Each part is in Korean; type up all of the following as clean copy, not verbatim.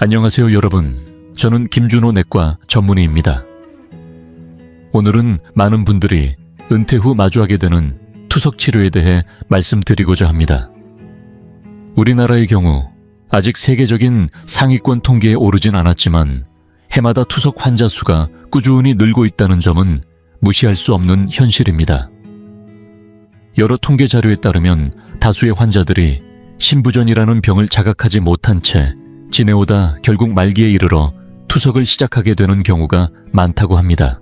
안녕하세요 여러분. 저는 김준호 내과 전문의입니다. 오늘은 많은 분들이 은퇴 후 마주하게 되는 투석 치료에 대해 말씀드리고자 합니다. 우리나라의 경우 아직 세계적인 상위권 통계에 오르진 않았지만 해마다 투석 환자 수가 꾸준히 늘고 있다는 점은 무시할 수 없는 현실입니다. 여러 통계 자료에 따르면 다수의 환자들이 신부전이라는 병을 자각하지 못한 채 지내오다 결국 말기에 이르러 투석을 시작하게 되는 경우가 많다고 합니다.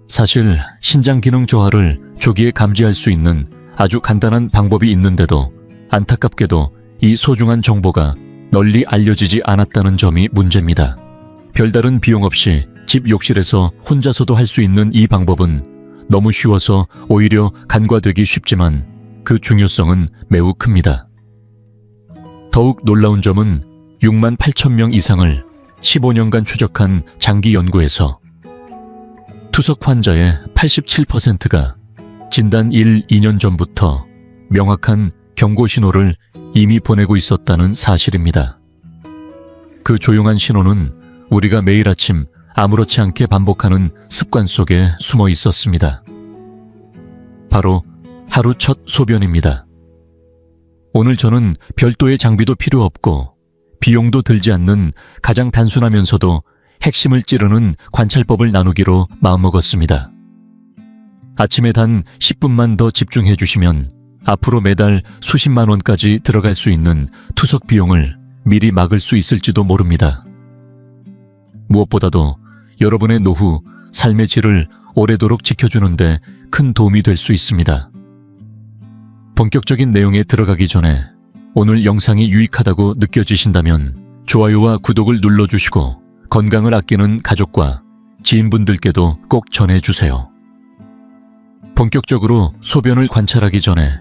사실 신장 기능 저하를 조기에 감지할 수 있는 아주 간단한 방법이 있는데도 안타깝게도 이 소중한 정보가 널리 알려지지 않았다는 점이 문제입니다. 별다른 비용 없이 집 욕실에서 혼자서도 할 수 있는 이 방법은 너무 쉬워서 오히려 간과되기 쉽지만 그 중요성은 매우 큽니다. 더욱 놀라운 점은 6만 8천 명 이상을 15년간 추적한 장기 연구에서 투석 환자의 87%가 진단 1, 2년 전부터 명확한 경고 신호를 이미 보내고 있었다는 사실입니다. 그 조용한 신호는 우리가 매일 아침 아무렇지 않게 반복하는 습관 속에 숨어 있었습니다. 바로 하루 첫 소변입니다. 오늘 저는 별도의 장비도 필요 없고 비용도 들지 않는 가장 단순하면서도 핵심을 찌르는 관찰법을 나누기로 마음먹었습니다. 아침에 단 10분만 더 집중해 주시면 앞으로 매달 수십만 원까지 들어갈 수 있는 투석 비용을 미리 막을 수 있을지도 모릅니다. 무엇보다도 여러분의 노후, 삶의 질을 오래도록 지켜주는데 큰 도움이 될 수 있습니다. 본격적인 내용에 들어가기 전에 오늘 영상이 유익하다고 느껴지신다면 좋아요와 구독을 눌러주시고 건강을 아끼는 가족과 지인분들께도 꼭 전해주세요. 본격적으로 소변을 관찰하기 전에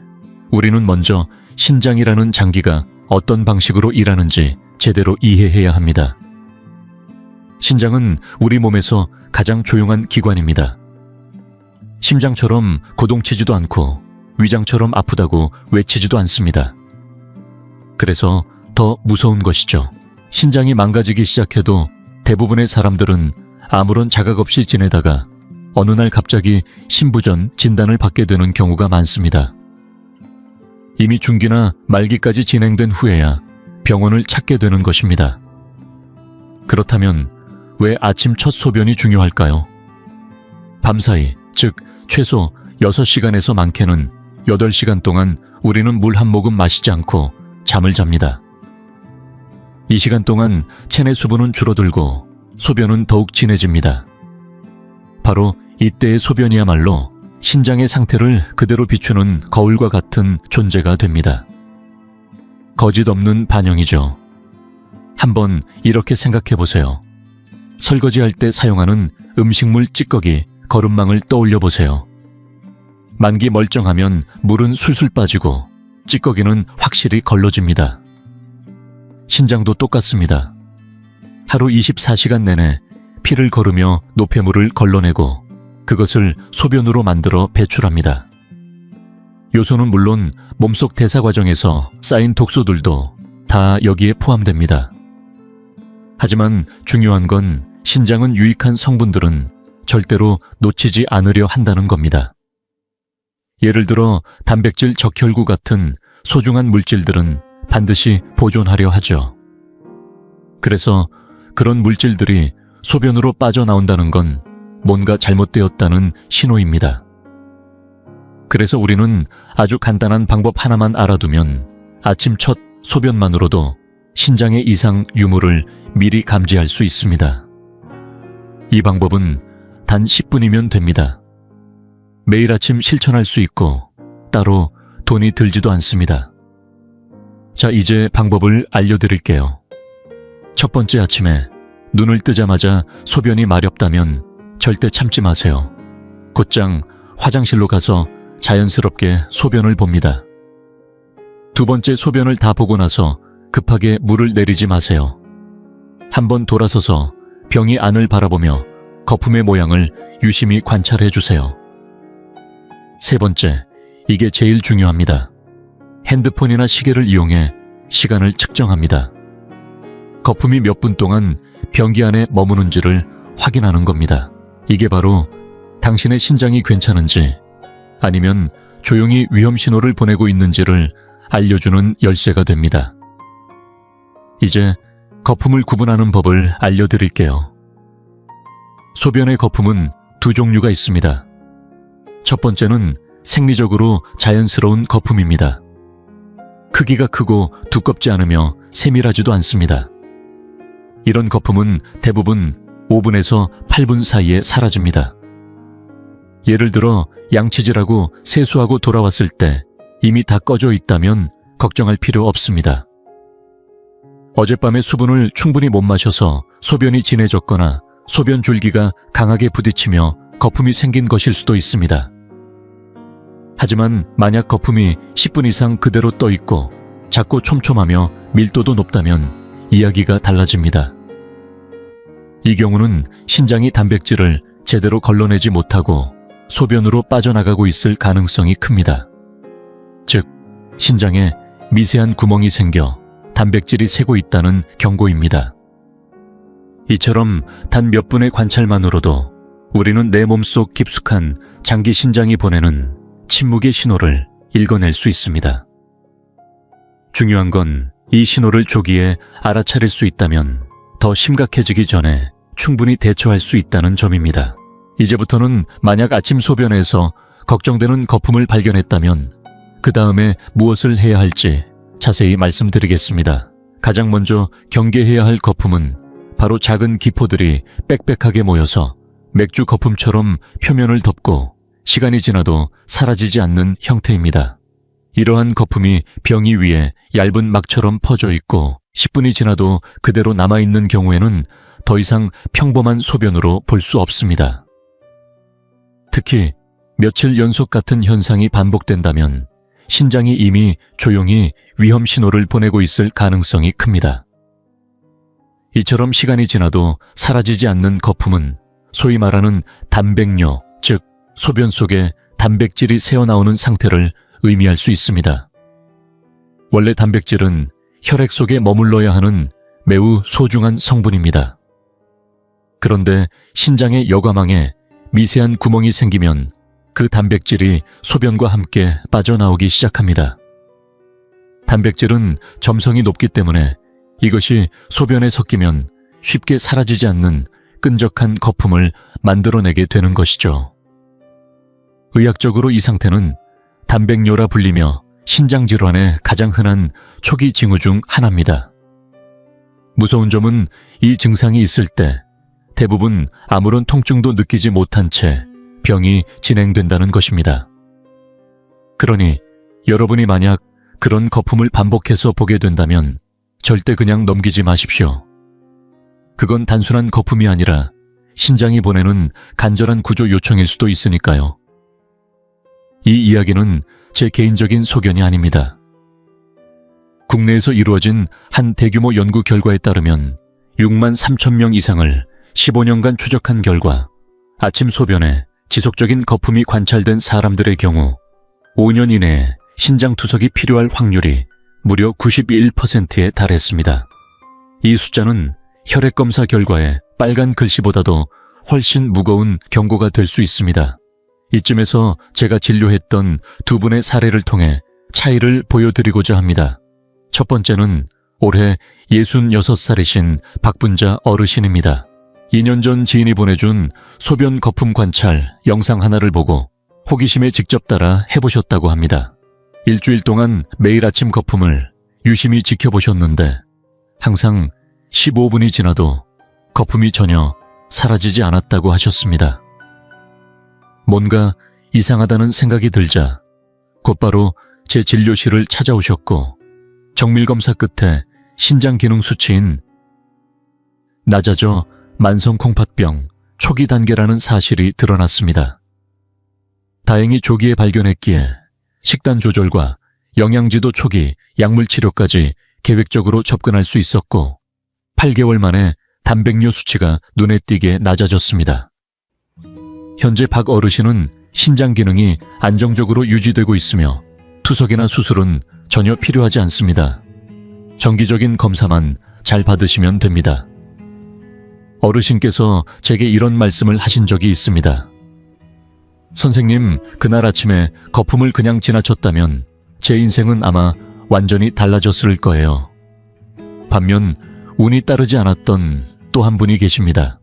우리는 먼저 신장이라는 장기가 어떤 방식으로 일하는지 제대로 이해해야 합니다. 신장은 우리 몸에서 가장 조용한 기관입니다. 심장처럼 고동치지도 않고 위장처럼 아프다고 외치지도 않습니다. 그래서 더 무서운 것이죠. 신장이 망가지기 시작해도 대부분의 사람들은 아무런 자각 없이 지내다가 어느 날 갑자기 신부전 진단을 받게 되는 경우가 많습니다. 이미 중기나 말기까지 진행된 후에야 병원을 찾게 되는 것입니다. 그렇다면 왜 아침 첫 소변이 중요할까요? 밤사이, 즉 최소 6시간에서 많게는 8시간 동안 우리는 물 한 모금 마시지 않고 잠을 잡니다. 이 시간 동안 체내 수분은 줄어들고 소변은 더욱 진해집니다. 바로 이때의 소변이야말로 신장의 상태를 그대로 비추는 거울과 같은 존재가 됩니다. 거짓 없는 반영이죠. 한번 이렇게 생각해 보세요. 설거지할 때 사용하는 음식물 찌꺼기, 거름망을 떠올려 보세요. 만기 멀쩡하면 물은 술술 빠지고 찌꺼기는 확실히 걸러집니다. 신장도 똑같습니다. 하루 24시간 내내 피를 거르며 노폐물을 걸러내고 그것을 소변으로 만들어 배출합니다. 요소는 물론 몸속 대사 과정에서 쌓인 독소들도 다 여기에 포함됩니다. 하지만 중요한 건 신장은 유익한 성분들은 절대로 놓치지 않으려 한다는 겁니다. 예를 들어 단백질 적혈구 같은 소중한 물질들은 반드시 보존하려 하죠. 그래서 그런 물질들이 소변으로 빠져나온다는 건 뭔가 잘못되었다는 신호입니다. 그래서 우리는 아주 간단한 방법 하나만 알아두면 아침 첫 소변만으로도 신장의 이상 유무를 미리 감지할 수 있습니다. 이 방법은 단 10분이면 됩니다. 매일 아침 실천할 수 있고 따로 돈이 들지도 않습니다. 자, 이제 방법을 알려드릴게요. 첫 번째, 아침에 눈을 뜨자마자 소변이 마렵다면 절대 참지 마세요. 곧장 화장실로 가서 자연스럽게 소변을 봅니다. 두 번째, 소변을 다 보고 나서 급하게 물을 내리지 마세요. 한번 돌아서서 병이 안을 바라보며 거품의 모양을 유심히 관찰해 주세요. 세 번째, 이게 제일 중요합니다. 핸드폰이나 시계를 이용해 시간을 측정합니다. 거품이 몇 분 동안 병기 안에 머무는지를 확인하는 겁니다. 이게 바로 당신의 신장이 괜찮은지 아니면 조용히 위험 신호를 보내고 있는지를 알려주는 열쇠가 됩니다. 이제 거품을 구분하는 법을 알려드릴게요. 소변의 거품은 두 종류가 있습니다. 첫 번째는 생리적으로 자연스러운 거품입니다. 크기가 크고 두껍지 않으며 세밀하지도 않습니다. 이런 거품은 대부분 5분에서 8분 사이에 사라집니다. 예를 들어 양치질하고 세수하고 돌아왔을 때 이미 다 꺼져 있다면 걱정할 필요 없습니다. 어젯밤에 수분을 충분히 못 마셔서 소변이 진해졌거나 소변 줄기가 강하게 부딪히며 거품이 생긴 것일 수도 있습니다. 하지만 만약 거품이 10분 이상 그대로 떠 있고 작고 촘촘하며 밀도도 높다면 이야기가 달라집니다. 이 경우는 신장이 단백질을 제대로 걸러내지 못하고 소변으로 빠져나가고 있을 가능성이 큽니다. 즉, 신장에 미세한 구멍이 생겨 단백질이 새고 있다는 경고입니다. 이처럼 단 몇 분의 관찰만으로도 우리는 내 몸속 깊숙한 장기 신장이 보내는 침묵의 신호를 읽어낼 수 있습니다. 중요한 건 이 신호를 조기에 알아차릴 수 있다면 더 심각해지기 전에 충분히 대처할 수 있다는 점입니다. 이제부터는 만약 아침 소변에서 걱정되는 거품을 발견했다면 그 다음에 무엇을 해야 할지 자세히 말씀드리겠습니다. 가장 먼저 경계해야 할 거품은 바로 작은 기포들이 빽빽하게 모여서 맥주 거품처럼 표면을 덮고 시간이 지나도 사라지지 않는 형태입니다. 이러한 거품이 병이 위에 얇은 막처럼 퍼져 있고 10분이 지나도 그대로 남아있는 경우에는 더 이상 평범한 소변으로 볼 수 없습니다. 특히 며칠 연속 같은 현상이 반복된다면 신장이 이미 조용히 위험 신호를 보내고 있을 가능성이 큽니다. 이처럼 시간이 지나도 사라지지 않는 거품은 소위 말하는 단백뇨, 즉 소변 속에 단백질이 새어나오는 상태를 의미할 수 있습니다. 원래 단백질은 혈액 속에 머물러야 하는 매우 소중한 성분입니다. 그런데 신장의 여과망에 미세한 구멍이 생기면 그 단백질이 소변과 함께 빠져나오기 시작합니다. 단백질은 점성이 높기 때문에 이것이 소변에 섞이면 쉽게 사라지지 않는 끈적한 거품을 만들어내게 되는 것이죠. 의학적으로 이 상태는 단백뇨라 불리며 신장질환의 가장 흔한 초기 징후 중 하나입니다. 무서운 점은 이 증상이 있을 때 대부분 아무런 통증도 느끼지 못한 채 병이 진행된다는 것입니다. 그러니 여러분이 만약 그런 거품을 반복해서 보게 된다면 절대 그냥 넘기지 마십시오. 그건 단순한 거품이 아니라 신장이 보내는 간절한 구조 요청일 수도 있으니까요. 이 이야기는 제 개인적인 소견이 아닙니다. 국내에서 이루어진 한 대규모 연구 결과에 따르면 6만 3천 명 이상을 15년간 추적한 결과 아침 소변에 지속적인 거품이 관찰된 사람들의 경우 5년 이내에 신장 투석이 필요할 확률이 무려 91%에 달했습니다. 이 숫자는 혈액 검사 결과의 빨간 글씨보다도 훨씬 무거운 경고가 될 수 있습니다. 이쯤에서 제가 진료했던 두 분의 사례를 통해 차이를 보여드리고자 합니다. 첫 번째는 올해 66살이신 박분자 어르신입니다. 2년 전 지인이 보내준 소변 거품 관찰 영상 하나를 보고 호기심에 직접 따라 해보셨다고 합니다. 일주일 동안 매일 아침 거품을 유심히 지켜보셨는데 항상 15분이 지나도 거품이 전혀 사라지지 않았다고 하셨습니다. 뭔가 이상하다는 생각이 들자 곧바로 제 진료실을 찾아오셨고 정밀검사 끝에 신장 기능 수치인 낮아져 만성콩팥병 초기 단계라는 사실이 드러났습니다. 다행히 조기에 발견했기에 식단 조절과 영양지도 초기 약물 치료까지 계획적으로 접근할 수 있었고 8개월 만에 단백뇨 수치가 눈에 띄게 낮아졌습니다. 현재 박 어르신은 신장 기능이 안정적으로 유지되고 있으며 투석이나 수술은 전혀 필요하지 않습니다. 정기적인 검사만 잘 받으시면 됩니다. 어르신께서 제게 이런 말씀을 하신 적이 있습니다. 선생님, 그날 아침에 거품을 그냥 지나쳤다면 제 인생은 아마 완전히 달라졌을 거예요. 반면 운이 따르지 않았던 또 한 분이 계십니다.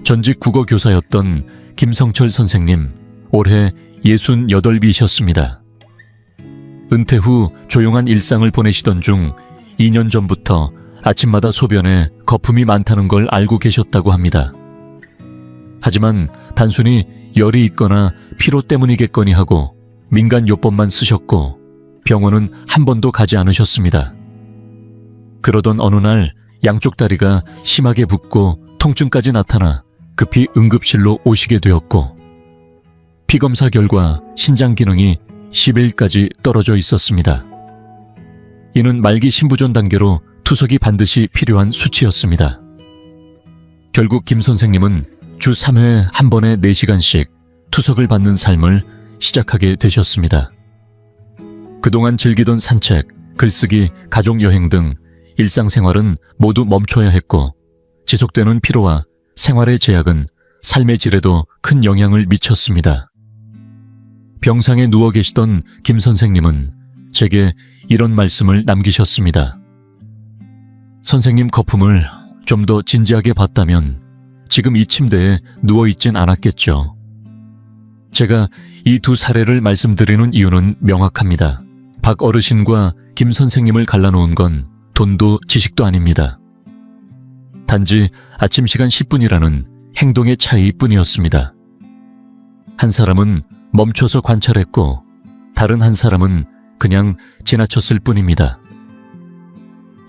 전직 국어 교사였던 김성철 선생님, 올해 68이셨습니다. 은퇴 후 조용한 일상을 보내시던 중 2년 전부터 아침마다 소변에 거품이 많다는 걸 알고 계셨다고 합니다. 하지만 단순히 열이 있거나 피로 때문이겠거니 하고 민간요법만 쓰셨고 병원은 한 번도 가지 않으셨습니다. 그러던 어느 날 양쪽 다리가 심하게 붓고 통증까지 나타나 급히 응급실로 오시게 되었고 피검사 결과 신장 기능이 10일까지 떨어져 있었습니다. 이는 말기 신부전 단계로 투석이 반드시 필요한 수치였습니다. 결국 김 선생님은 주 3회 한 번에 4시간씩 투석을 받는 삶을 시작하게 되셨습니다. 그동안 즐기던 산책, 글쓰기, 가족여행 등 일상생활은 모두 멈춰야 했고 지속되는 피로와 생활의 제약은 삶의 질에도 큰 영향을 미쳤습니다. 병상에 누워 계시던 김 선생님은 제게 이런 말씀을 남기셨습니다. 선생님, 거품을 좀 더 진지하게 봤다면 지금 이 침대에 누워있진 않았겠죠. 제가 이 두 사례를 말씀드리는 이유는 명확합니다. 박 어르신과 김 선생님을 갈라놓은 건 돈도 지식도 아닙니다. 단지 아침 시간 10분이라는 행동의 차이뿐이었습니다. 한 사람은 멈춰서 관찰했고 다른 한 사람은 그냥 지나쳤을 뿐입니다.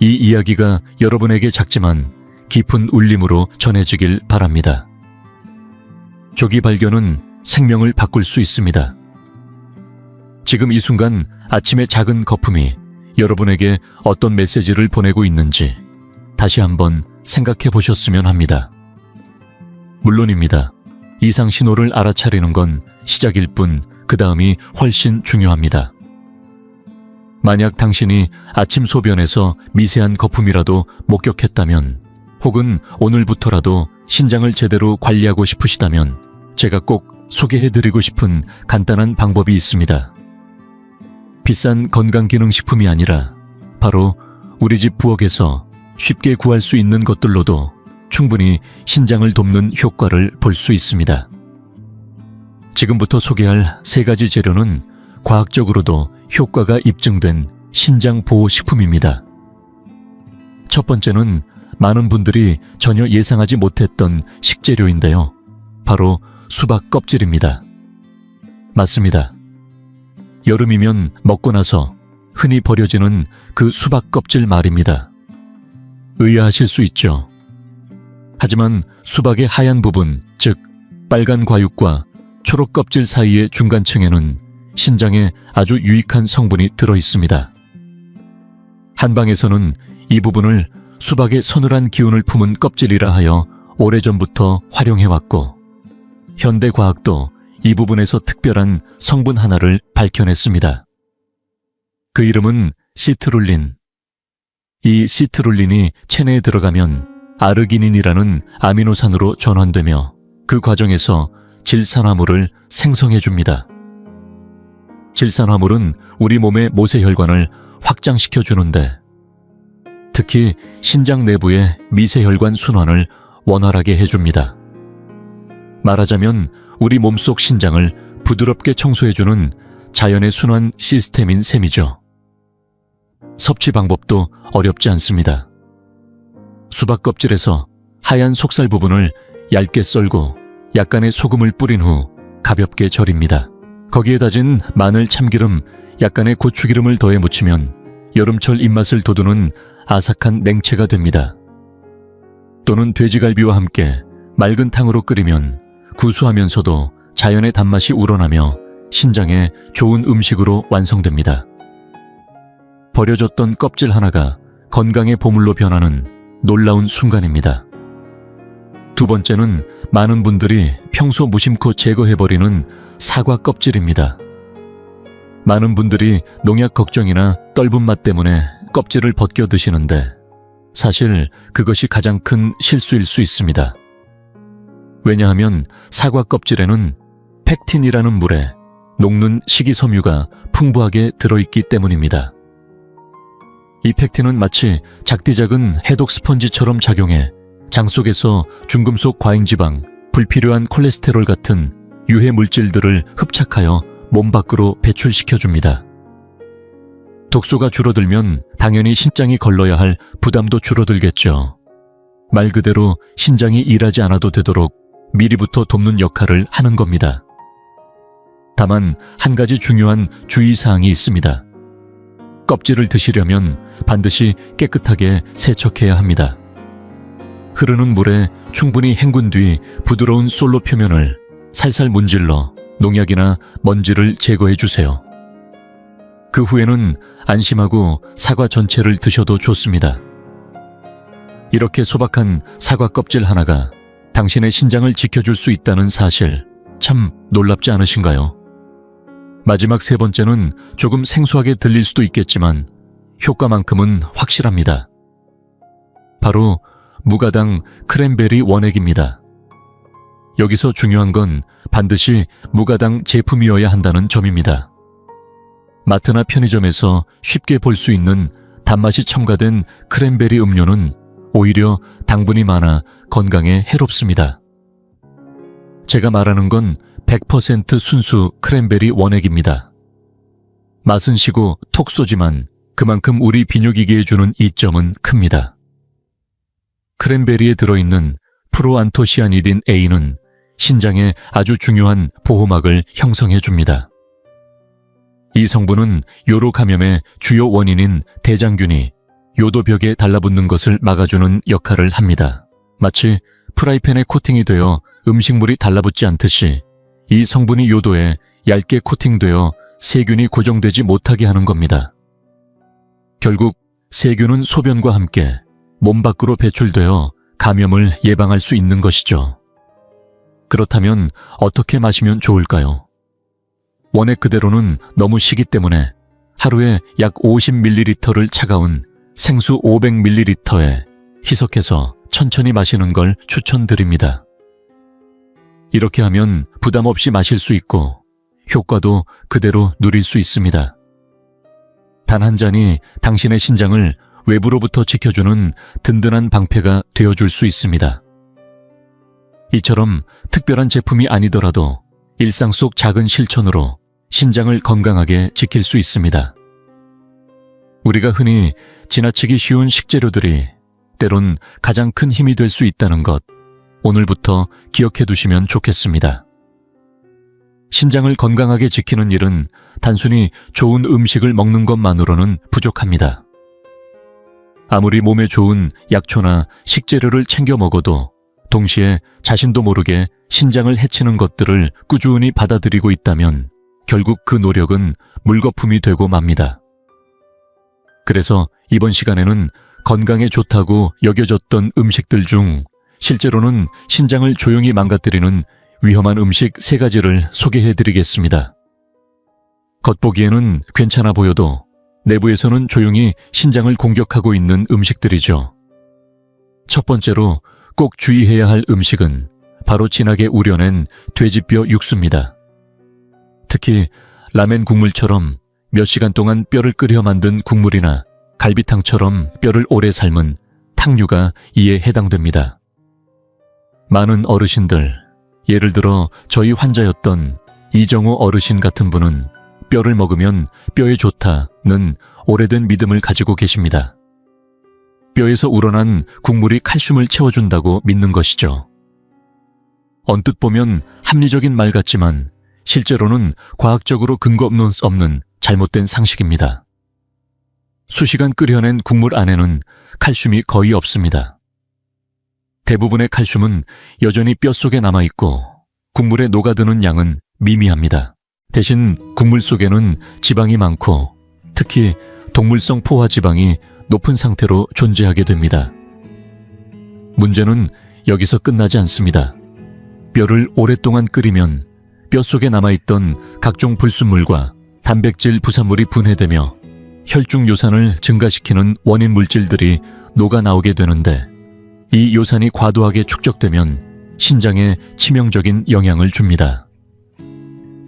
이 이야기가 여러분에게 작지만 깊은 울림으로 전해지길 바랍니다. 조기 발견은 생명을 바꿀 수 있습니다. 지금 이 순간 아침의 작은 거품이 여러분에게 어떤 메시지를 보내고 있는지 다시 한번 생각해 보셨으면 합니다. 물론입니다. 이상 신호를 알아차리는 건 시작일 뿐 그 다음이 훨씬 중요합니다. 만약 당신이 아침 소변에서 미세한 거품이라도 목격했다면 혹은 오늘부터라도 신장을 제대로 관리하고 싶으시다면 제가 꼭 소개해드리고 싶은 간단한 방법이 있습니다. 비싼 건강기능식품이 아니라 바로 우리 집 부엌에서 쉽게 구할 수 있는 것들로도 충분히 신장을 돕는 효과를 볼 수 있습니다. 지금부터 소개할 3가지 재료는 과학적으로도 효과가 입증된 신장보호식품입니다. 첫 번째는 많은 분들이 전혀 예상하지 못했던 식재료인데요. 바로 수박 껍질입니다. 맞습니다. 여름이면 먹고 나서 흔히 버려지는 그 수박 껍질 말입니다. 의아하실 수 있죠. 하지만 수박의 하얀 부분, 즉 빨간 과육과 초록 껍질 사이의 중간층에는 신장에 아주 유익한 성분이 들어 있습니다. 한방에서는 이 부분을 수박의 서늘한 기운을 품은 껍질이라 하여 오래전부터 활용해왔고 현대과학도 이 부분에서 특별한 성분 하나를 밝혀냈습니다. 그 이름은 시트룰린. 이 시트룰린이 체내에 들어가면 아르기닌이라는 아미노산으로 전환되며 그 과정에서 질산화물을 생성해줍니다. 질산화물은 우리 몸의 모세혈관을 확장시켜주는데 특히 신장 내부의 미세혈관 순환을 원활하게 해줍니다. 말하자면 우리 몸속 신장을 부드럽게 청소해주는 자연의 순환 시스템인 셈이죠. 섭취 방법도 어렵지 않습니다. 수박 껍질에서 하얀 속살 부분을 얇게 썰고 약간의 소금을 뿌린 후 가볍게 절입니다. 거기에 다진 마늘, 참기름, 약간의 고추기름을 더해 무치면 여름철 입맛을 돋우는 아삭한 냉채가 됩니다. 또는 돼지갈비와 함께 맑은 탕으로 끓이면 구수하면서도 자연의 단맛이 우러나며 신장에 좋은 음식으로 완성됩니다. 버려졌던 껍질 하나가 건강의 보물로 변하는 놀라운 순간입니다. 두 번째는 많은 분들이 평소 무심코 제거해버리는 사과 껍질입니다. 많은 분들이 농약 걱정이나 떫은 맛 때문에 껍질을 벗겨 드시는데 사실 그것이 가장 큰 실수일 수 있습니다. 왜냐하면 사과 껍질에는 팩틴이라는 물에 녹는 식이섬유가 풍부하게 들어있기 때문입니다. 이 팩틴은 마치 작디작은 해독 스펀지처럼 작용해 장 속에서 중금속 과잉지방, 불필요한 콜레스테롤 같은 유해 물질들을 흡착하여 몸 밖으로 배출시켜줍니다. 독소가 줄어들면 당연히 신장이 걸러야 할 부담도 줄어들겠죠. 말 그대로 신장이 일하지 않아도 되도록 미리부터 돕는 역할을 하는 겁니다. 다만 한 가지 중요한 주의사항이 있습니다. 껍질을 드시려면 반드시 깨끗하게 세척해야 합니다. 흐르는 물에 충분히 헹군 뒤 부드러운 솔로 표면을 살살 문질러 농약이나 먼지를 제거해 주세요. 그 후에는 안심하고 사과 전체를 드셔도 좋습니다. 이렇게 소박한 사과 껍질 하나가 당신의 신장을 지켜줄 수 있다는 사실, 참 놀랍지 않으신가요? 마지막 세 번째는 조금 생소하게 들릴 수도 있겠지만 효과만큼은 확실합니다. 바로 무가당 크랜베리 원액입니다. 여기서 중요한 건 반드시 무가당 제품이어야 한다는 점입니다. 마트나 편의점에서 쉽게 볼 수 있는 단맛이 첨가된 크랜베리 음료는 오히려 당분이 많아 건강에 해롭습니다. 제가 말하는 건 100% 순수 크랜베리 원액입니다. 맛은 시고 톡 쏘지만 그만큼 우리 비뇨기계에 주는 이점은 큽니다. 크랜베리에 들어있는 프로안토시아니딘 A는 신장에 아주 중요한 보호막을 형성해 줍니다. 이 성분은 요로 감염의 주요 원인인 대장균이 요도벽에 달라붙는 것을 막아주는 역할을 합니다. 마치 프라이팬에 코팅이 되어 음식물이 달라붙지 않듯이 이 성분이 요도에 얇게 코팅되어 세균이 고정되지 못하게 하는 겁니다. 결국 세균은 소변과 함께 몸 밖으로 배출되어 감염을 예방할 수 있는 것이죠. 그렇다면 어떻게 마시면 좋을까요? 원액 그대로는 너무 시기 때문에 하루에 약 50ml를 차가운 생수 500ml에 희석해서 천천히 마시는 걸 추천드립니다. 이렇게 하면 부담 없이 마실 수 있고 효과도 그대로 누릴 수 있습니다. 단 한 잔이 당신의 신장을 외부로부터 지켜주는 든든한 방패가 되어줄 수 있습니다. 이처럼 특별한 제품이 아니더라도 일상 속 작은 실천으로 신장을 건강하게 지킬 수 있습니다. 우리가 흔히 지나치기 쉬운 식재료들이 때론 가장 큰 힘이 될 수 있다는 것, 오늘부터 기억해 두시면 좋겠습니다. 신장을 건강하게 지키는 일은 단순히 좋은 음식을 먹는 것만으로는 부족합니다. 아무리 몸에 좋은 약초나 식재료를 챙겨 먹어도 동시에 자신도 모르게 신장을 해치는 것들을 꾸준히 받아들이고 있다면 결국 그 노력은 물거품이 되고 맙니다. 그래서 이번 시간에는 건강에 좋다고 여겨졌던 음식들 중 실제로는 신장을 조용히 망가뜨리는 위험한 음식 3가지를 소개해드리겠습니다. 겉보기에는 괜찮아 보여도 내부에서는 조용히 신장을 공격하고 있는 음식들이죠. 첫 번째로 꼭 주의해야 할 음식은 바로 진하게 우려낸 돼지뼈 육수입니다. 특히 라멘 국물처럼 몇 시간 동안 뼈를 끓여 만든 국물이나 갈비탕처럼 뼈를 오래 삶은 탕류가 이에 해당됩니다. 많은 어르신들, 예를 들어 저희 환자였던 이정호 어르신 같은 분은 뼈를 먹으면 뼈에 좋다는 오래된 믿음을 가지고 계십니다. 뼈에서 우러난 국물이 칼슘을 채워준다고 믿는 것이죠. 언뜻 보면 합리적인 말 같지만 실제로는 과학적으로 근거 없는 잘못된 상식입니다. 수시간 끓여낸 국물 안에는 칼슘이 거의 없습니다. 대부분의 칼슘은 여전히 뼈 속에 남아있고 국물에 녹아드는 양은 미미합니다. 대신 국물 속에는 지방이 많고 특히 동물성 포화 지방이 높은 상태로 존재하게 됩니다. 문제는 여기서 끝나지 않습니다. 뼈를 오랫동안 끓이면 뼈 속에 남아있던 각종 불순물과 단백질 부산물이 분해되며 혈중 요산을 증가시키는 원인 물질들이 녹아 나오게 되는데 이 요산이 과도하게 축적되면 신장에 치명적인 영향을 줍니다.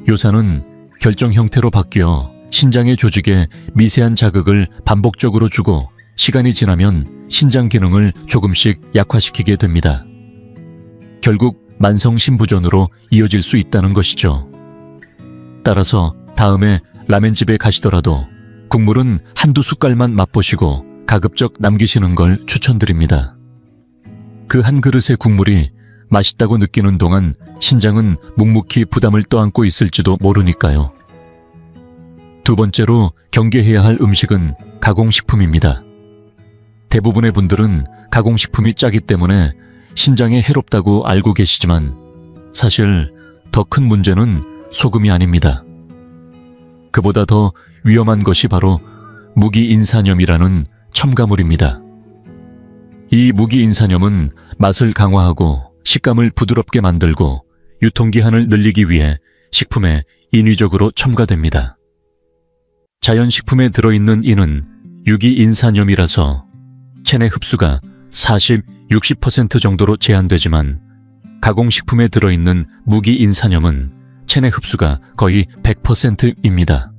요산은 결정 형태로 바뀌어 신장의 조직에 미세한 자극을 반복적으로 주고 시간이 지나면 신장 기능을 조금씩 약화시키게 됩니다. 결국 만성신부전으로 이어질 수 있다는 것이죠. 따라서 다음에 라멘집에 가시더라도 국물은 한두 숟갈만 맛보시고 가급적 남기시는 걸 추천드립니다. 그 한 그릇의 국물이 맛있다고 느끼는 동안 신장은 묵묵히 부담을 떠안고 있을지도 모르니까요. 두 번째로 경계해야 할 음식은 가공식품입니다. 대부분의 분들은 가공식품이 짜기 때문에 신장에 해롭다고 알고 계시지만 사실 더 큰 문제는 소금이 아닙니다. 그보다 더 위험한 것이 바로 무기인산염이라는 첨가물입니다. 이 무기인산염은 맛을 강화하고 식감을 부드럽게 만들고 유통기한을 늘리기 위해 식품에 인위적으로 첨가됩니다. 자연식품에 들어있는 이는 유기인산염이라서 체내 흡수가 40, 60% 정도로 제한되지만 가공식품에 들어있는 무기인산염은 체내 흡수가 거의 100%입니다.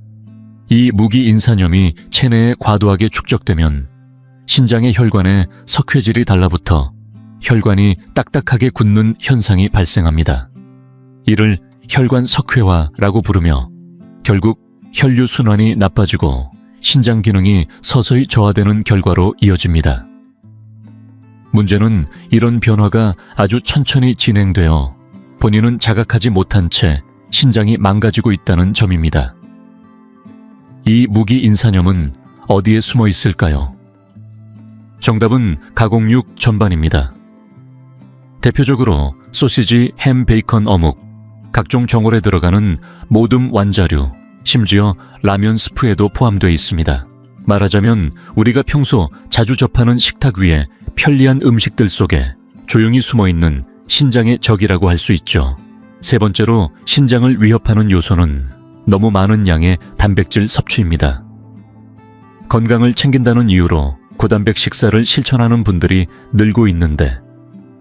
이 무기인산염이 체내에 과도하게 축적되면 신장의 혈관에 석회질이 달라붙어 혈관이 딱딱하게 굳는 현상이 발생합니다. 이를 혈관 석회화라고 부르며 결국 혈류순환이 나빠지고 신장 기능이 서서히 저하되는 결과로 이어집니다. 문제는 이런 변화가 아주 천천히 진행되어 본인은 자각하지 못한 채 신장이 망가지고 있다는 점입니다. 이 무기인산염은 어디에 숨어 있을까요? 정답은 가공육 전반입니다. 대표적으로 소시지, 햄, 베이컨, 어묵, 각종 정월에 들어가는 모듬 완자류, 심지어 라면 스프에도 포함되어 있습니다. 말하자면 우리가 평소 자주 접하는 식탁 위에 편리한 음식들 속에 조용히 숨어있는 신장의 적이라고 할 수 있죠. 세 번째로 신장을 위협하는 요소는 너무 많은 양의 단백질 섭취입니다. 건강을 챙긴다는 이유로 고단백 식사를 실천하는 분들이 늘고 있는데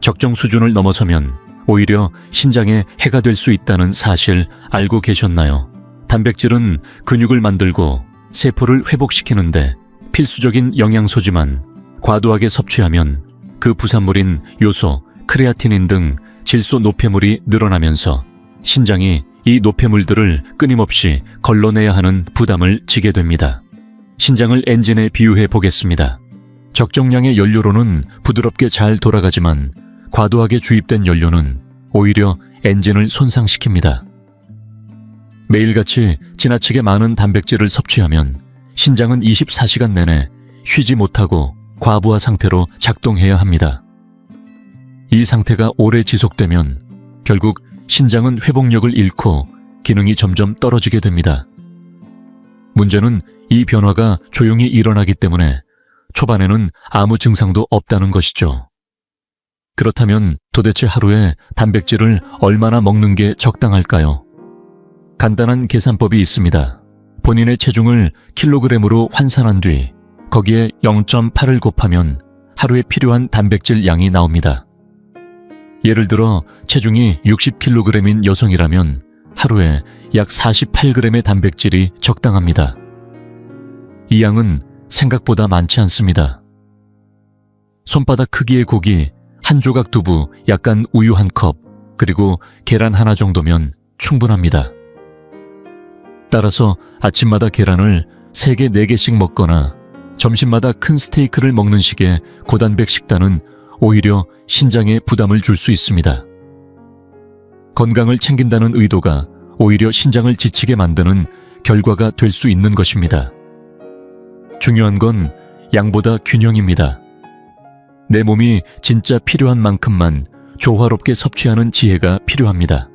적정 수준을 넘어서면 오히려 신장에 해가 될 수 있다는 사실 알고 계셨나요? 단백질은 근육을 만들고 세포를 회복시키는데 필수적인 영양소지만 과도하게 섭취하면 그 부산물인 요소, 크레아티닌 등 질소 노폐물이 늘어나면서 신장이 이 노폐물들을 끊임없이 걸러내야 하는 부담을 지게 됩니다. 신장을 엔진에 비유해 보겠습니다. 적정량의 연료로는 부드럽게 잘 돌아가지만 과도하게 주입된 연료는 오히려 엔진을 손상시킵니다. 매일같이 지나치게 많은 단백질을 섭취하면 신장은 24시간 내내 쉬지 못하고 과부하 상태로 작동해야 합니다. 이 상태가 오래 지속되면 결국 신장은 회복력을 잃고 기능이 점점 떨어지게 됩니다. 문제는 이 변화가 조용히 일어나기 때문에 초반에는 아무 증상도 없다는 것이죠. 그렇다면 도대체 하루에 단백질을 얼마나 먹는 게 적당할까요? 간단한 계산법이 있습니다. 본인의 체중을 킬로그램으로 환산한 뒤 거기에 0.8을 곱하면 하루에 필요한 단백질 양이 나옵니다. 예를 들어 체중이 60kg인 여성이라면 하루에 약 48g의 단백질이 적당합니다. 이 양은 생각보다 많지 않습니다. 손바닥 크기의 고기, 한 조각 두부, 약간 우유 한 컵, 그리고 계란 하나 정도면 충분합니다. 따라서 아침마다 계란을 3개, 4개씩 먹거나 점심마다 큰 스테이크를 먹는 식의 고단백 식단은 오히려 신장에 부담을 줄 수 있습니다. 건강을 챙긴다는 의도가 오히려 신장을 지치게 만드는 결과가 될 수 있는 것입니다. 중요한 건 양보다 균형입니다. 내 몸이 진짜 필요한 만큼만 조화롭게 섭취하는 지혜가 필요합니다.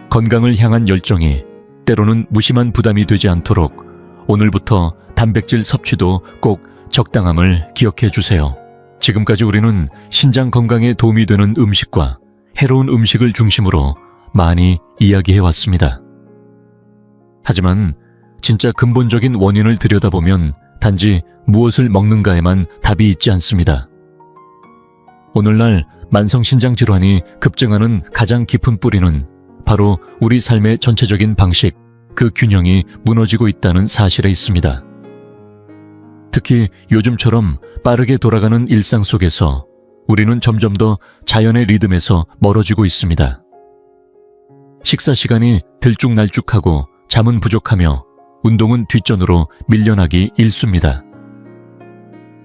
건강을 향한 열정이 때로는 무심한 부담이 되지 않도록 오늘부터 단백질 섭취도 꼭 적당함을 기억해 주세요. 지금까지 우리는 신장 건강에 도움이 되는 음식과 해로운 음식을 중심으로 많이 이야기해 왔습니다. 하지만 진짜 근본적인 원인을 들여다보면 단지 무엇을 먹는가에만 답이 있지 않습니다. 오늘날 만성신장 질환이 급증하는 가장 깊은 뿌리는 바로 우리 삶의 전체적인 방식, 그 균형이 무너지고 있다는 사실에 있습니다. 특히 요즘처럼 빠르게 돌아가는 일상 속에서 우리는 점점 더 자연의 리듬에서 멀어지고 있습니다. 식사 시간이 들쭉날쭉하고 잠은 부족하며 운동은 뒷전으로 밀려나기 일쑤입니다.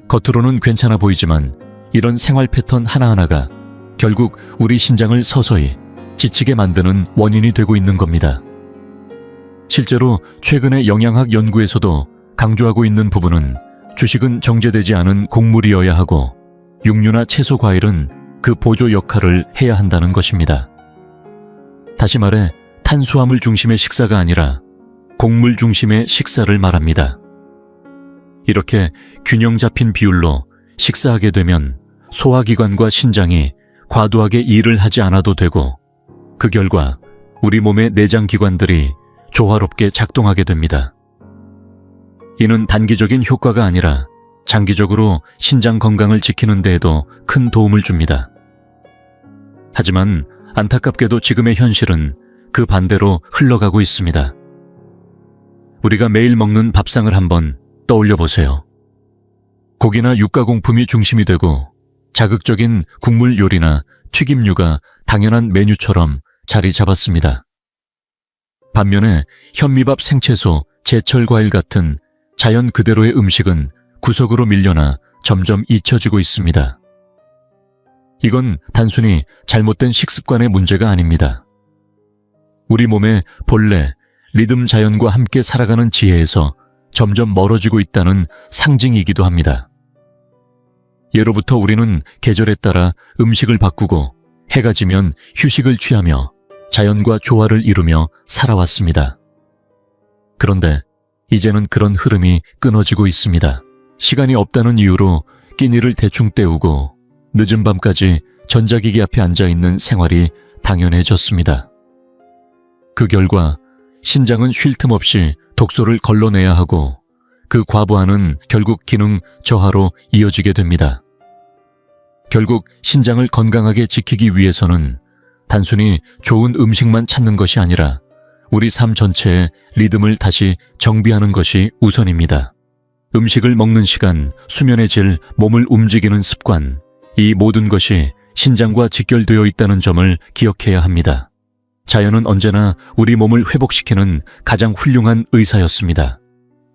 겉으로는 괜찮아 보이지만 이런 생활 패턴 하나하나가 결국 우리 신장을 서서히 지치게 만드는 원인이 되고 있는 겁니다. 실제로 최근의 영양학 연구에서도 강조하고 있는 부분은 주식은 정제되지 않은 곡물이어야 하고 육류나 채소 과일은 그 보조 역할을 해야 한다는 것입니다. 다시 말해 탄수화물 중심의 식사가 아니라 곡물 중심의 식사를 말합니다. 이렇게 균형 잡힌 비율로 식사하게 되면 소화기관과 신장이 과도하게 일을 하지 않아도 되고 그 결과 우리 몸의 내장 기관들이 조화롭게 작동하게 됩니다. 이는 단기적인 효과가 아니라 장기적으로 신장 건강을 지키는 데에도 큰 도움을 줍니다. 하지만 안타깝게도 지금의 현실은 그 반대로 흘러가고 있습니다. 우리가 매일 먹는 밥상을 한번 떠올려 보세요. 고기나 육가공품이 중심이 되고 자극적인 국물 요리나 튀김류가 당연한 메뉴처럼 자리 잡았습니다. 반면에 현미밥, 생채소, 제철 과일 같은 자연 그대로의 음식은 구석으로 밀려나 점점 잊혀지고 있습니다. 이건 단순히 잘못된 식습관의 문제가 아닙니다. 우리 몸의 본래 리듬 자연과 함께 살아가는 지혜에서 점점 멀어지고 있다는 상징이기도 합니다. 예로부터 우리는 계절에 따라 음식을 바꾸고 해가 지면 휴식을 취하며 자연과 조화를 이루며 살아왔습니다. 그런데 이제는 그런 흐름이 끊어지고 있습니다. 시간이 없다는 이유로 끼니를 대충 때우고 늦은 밤까지 전자기기 앞에 앉아있는 생활이 당연해졌습니다. 그 결과 신장은 쉴 틈 없이 독소를 걸러내야 하고 그 과부하는 결국 기능 저하로 이어지게 됩니다. 결국 신장을 건강하게 지키기 위해서는 단순히 좋은 음식만 찾는 것이 아니라 우리 삶 전체의 리듬을 다시 정비하는 것이 우선입니다. 음식을 먹는 시간, 수면의 질, 몸을 움직이는 습관, 이 모든 것이 신장과 직결되어 있다는 점을 기억해야 합니다. 자연은 언제나 우리 몸을 회복시키는 가장 훌륭한 의사였습니다.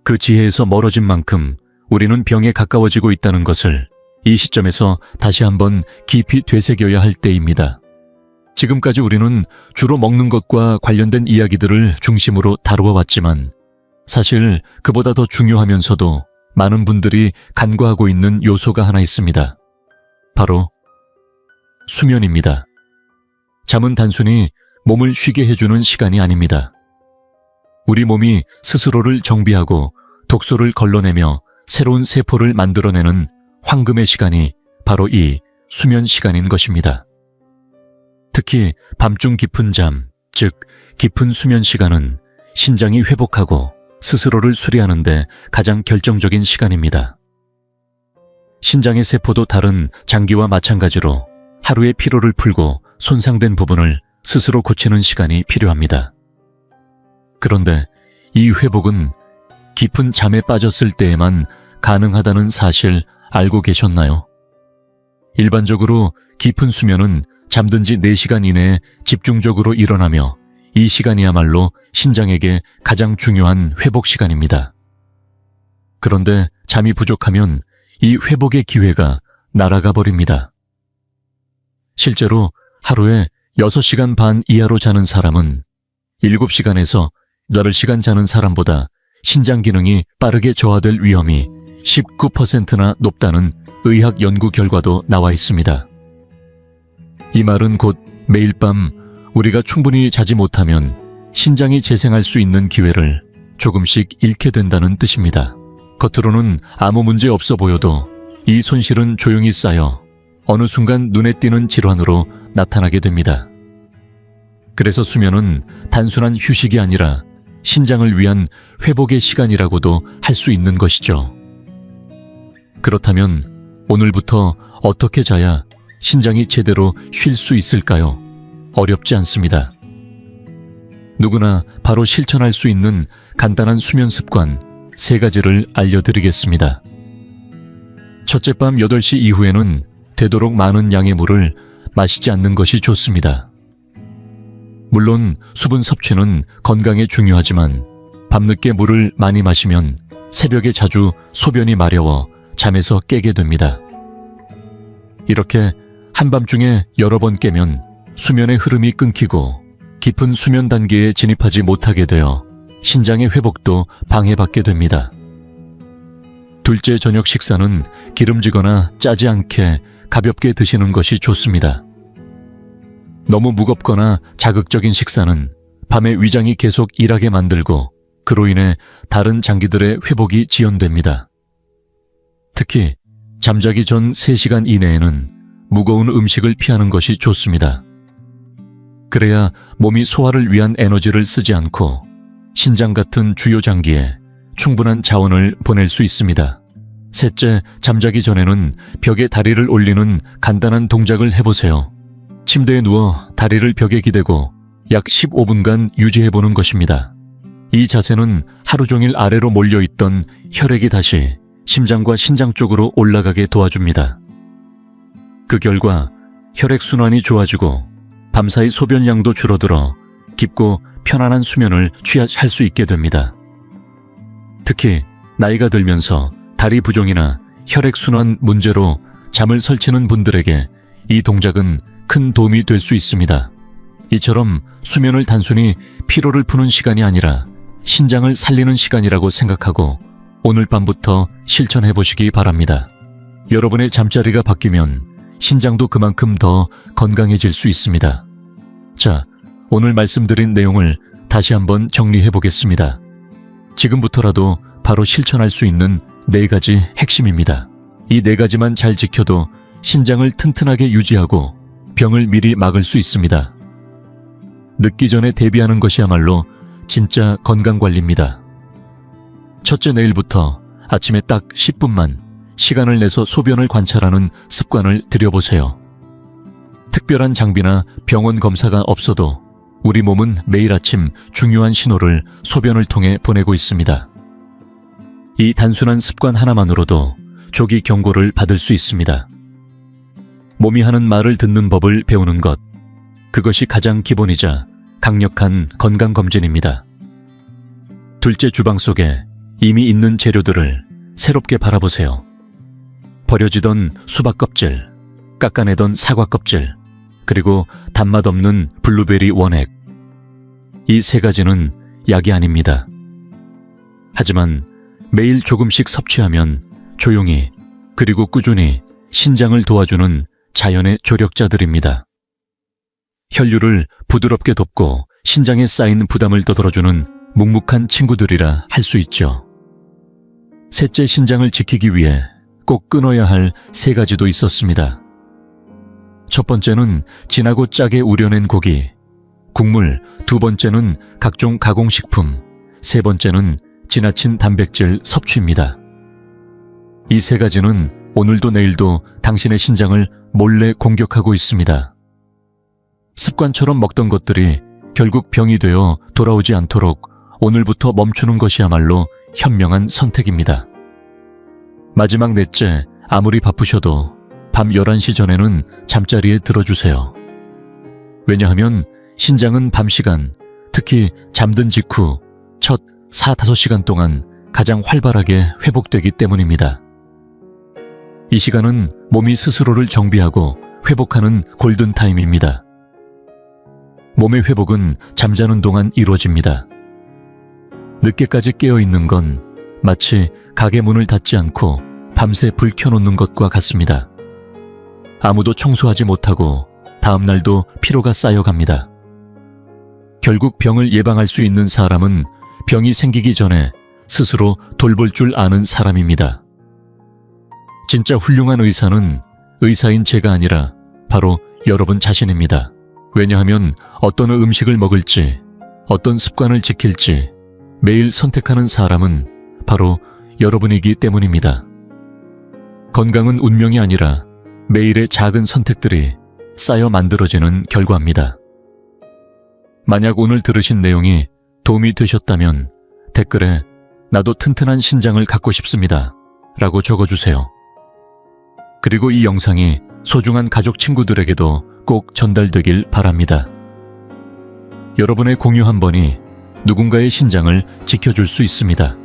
그 지혜에서 멀어진 만큼 우리는 병에 가까워지고 있다는 것을 이 시점에서 다시 한번 깊이 되새겨야 할 때입니다. 지금까지 우리는 주로 먹는 것과 관련된 이야기들을 중심으로 다루어 왔지만 사실 그보다 더 중요하면서도 많은 분들이 간과하고 있는 요소가 하나 있습니다. 바로 수면입니다. 잠은 단순히 몸을 쉬게 해주는 시간이 아닙니다. 우리 몸이 스스로를 정비하고 독소를 걸러내며 새로운 세포를 만들어내는 황금의 시간이 바로 이 수면 시간인 것입니다. 특히 밤중 깊은 잠, 즉 깊은 수면 시간은 신장이 회복하고 스스로를 수리하는 데 가장 결정적인 시간입니다. 신장의 세포도 다른 장기와 마찬가지로 하루의 피로를 풀고 손상된 부분을 스스로 고치는 시간이 필요합니다. 그런데 이 회복은 깊은 잠에 빠졌을 때에만 가능하다는 사실 알고 계셨나요? 일반적으로 깊은 수면은 잠든 지 4시간 이내에 집중적으로 일어나며 이 시간이야말로 신장에게 가장 중요한 회복 시간입니다. 그런데 잠이 부족하면 이 회복의 기회가 날아가 버립니다. 실제로 하루에 6시간 반 이하로 자는 사람은 7시간에서 8시간 자는 사람보다 신장 기능이 빠르게 저하될 위험이 19%나 높다는 의학 연구 결과도 나와 있습니다. 이 말은 곧 매일 밤 우리가 충분히 자지 못하면 신장이 재생할 수 있는 기회를 조금씩 잃게 된다는 뜻입니다. 겉으로는 아무 문제 없어 보여도 이 손실은 조용히 쌓여 어느 순간 눈에 띄는 질환으로 나타나게 됩니다. 그래서 수면은 단순한 휴식이 아니라 신장을 위한 회복의 시간이라고도 할 수 있는 것이죠. 그렇다면 오늘부터 어떻게 자야 신장이 제대로 쉴 수 있을까요? 어렵지 않습니다. 누구나 바로 실천할 수 있는 간단한 수면 습관 3가지를 알려드리겠습니다. 첫째, 밤 8시 이후에는 되도록 많은 양의 물을 마시지 않는 것이 좋습니다. 물론 수분 섭취는 건강에 중요하지만 밤늦게 물을 많이 마시면 새벽에 자주 소변이 마려워 잠에서 깨게 됩니다. 이렇게 한밤중에 여러 번 깨면 수면의 흐름이 끊기고 깊은 수면 단계에 진입하지 못하게 되어 신장의 회복도 방해받게 됩니다. 둘째, 저녁 식사는 기름지거나 짜지 않게 가볍게 드시는 것이 좋습니다. 너무 무겁거나 자극적인 식사는 밤에 위장이 계속 일하게 만들고 그로 인해 다른 장기들의 회복이 지연됩니다. 특히 잠자기 전 3시간 이내에는 무거운 음식을 피하는 것이 좋습니다. 그래야 몸이 소화를 위한 에너지를 쓰지 않고 신장 같은 주요 장기에 충분한 자원을 보낼 수 있습니다. 셋째, 잠자기 전에는 벽에 다리를 올리는 간단한 동작을 해보세요. 침대에 누워 다리를 벽에 기대고 약 15분간 유지해보는 것입니다. 이 자세는 하루 종일 아래로 몰려있던 혈액이 다시 심장과 신장 쪽으로 올라가게 도와줍니다. 그 결과 혈액순환이 좋아지고 밤사이 소변량도 줄어들어 깊고 편안한 수면을 취할 수 있게 됩니다. 특히 나이가 들면서 다리 부종이나 혈액순환 문제로 잠을 설치는 분들에게 이 동작은 큰 도움이 될 수 있습니다. 이처럼 수면을 단순히 피로를 푸는 시간이 아니라 신장을 살리는 시간이라고 생각하고 오늘 밤부터 실천해 보시기 바랍니다. 여러분의 잠자리가 바뀌면 신장도 그만큼 더 건강해질 수 있습니다. 자, 오늘 말씀드린 내용을 다시 한번 정리해 보겠습니다. 지금부터라도 바로 실천할 수 있는 4가지 핵심입니다. 이 4가지만 잘 지켜도 신장을 튼튼하게 유지하고 병을 미리 막을 수 있습니다. 늦기 전에 대비하는 것이야말로 진짜 건강관리입니다. 첫째, 내일부터 아침에 딱 10분만 시간을 내서 소변을 관찰하는 습관을 들여보세요. 특별한 장비나 병원 검사가 없어도 우리 몸은 매일 아침 중요한 신호를 소변을 통해 보내고 있습니다. 이 단순한 습관 하나만으로도 조기 경고를 받을 수 있습니다. 몸이 하는 말을 듣는 법을 배우는 것, 그것이 가장 기본이자 강력한 건강검진입니다. 둘째, 주방 속에 이미 있는 재료들을 새롭게 바라보세요. 버려지던 수박 껍질, 깎아내던 사과 껍질, 그리고 단맛 없는 블루베리 원액. 이 3가지는 약이 아닙니다. 하지만 매일 조금씩 섭취하면 조용히 그리고 꾸준히 신장을 도와주는 자연의 조력자들입니다. 혈류를 부드럽게 돕고 신장에 쌓인 부담을 떠들어주는 묵묵한 친구들이라 할 수 있죠. 셋째, 신장을 지키기 위해 꼭 끊어야 할 3가지도 있었습니다. 첫 번째는 진하고 짜게 우려낸 고기, 국물, 2번째는 각종 가공식품, 3번째는 지나친 단백질 섭취입니다. 이 3가지는 오늘도 내일도 당신의 신장을 몰래 공격하고 있습니다. 습관처럼 먹던 것들이 결국 병이 되어 돌아오지 않도록 오늘부터 멈추는 것이야말로 현명한 선택입니다. 마지막 넷째, 아무리 바쁘셔도 밤 11시 전에는 잠자리에 들어주세요. 왜냐하면 신장은 밤 시간, 특히 잠든 직후 첫 4-5시간 동안 가장 활발하게 회복되기 때문입니다. 이 시간은 몸이 스스로를 정비하고 회복하는 골든타임입니다. 몸의 회복은 잠자는 동안 이루어집니다. 늦게까지 깨어있는 건 마치 가게 문을 닫지 않고 밤새 불 켜놓는 것과 같습니다. 아무도 청소하지 못하고 다음 날도 피로가 쌓여갑니다. 결국 병을 예방할 수 있는 사람은 병이 생기기 전에 스스로 돌볼 줄 아는 사람입니다. 진짜 훌륭한 의사는 의사인 제가 아니라 바로 여러분 자신입니다. 왜냐하면 어떤 음식을 먹을지, 어떤 습관을 지킬지 매일 선택하는 사람은 바로 여러분이기 때문입니다. 건강은 운명이 아니라 매일의 작은 선택들이 쌓여 만들어지는 결과입니다. 만약 오늘 들으신 내용이 도움이 되셨다면 댓글에 나도 튼튼한 신장을 갖고 싶습니다 라고 적어주세요. 그리고 이 영상이 소중한 가족 친구들에게도 꼭 전달되길 바랍니다. 여러분의 공유 한 번이 누군가의 신장을 지켜줄 수 있습니다.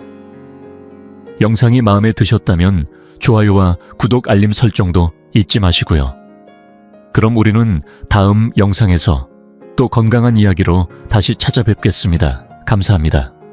영상이 마음에 드셨다면 좋아요와 구독 알림 설정도 잊지 마시고요. 그럼 우리는 다음 영상에서 또 건강한 이야기로 다시 찾아뵙겠습니다. 감사합니다.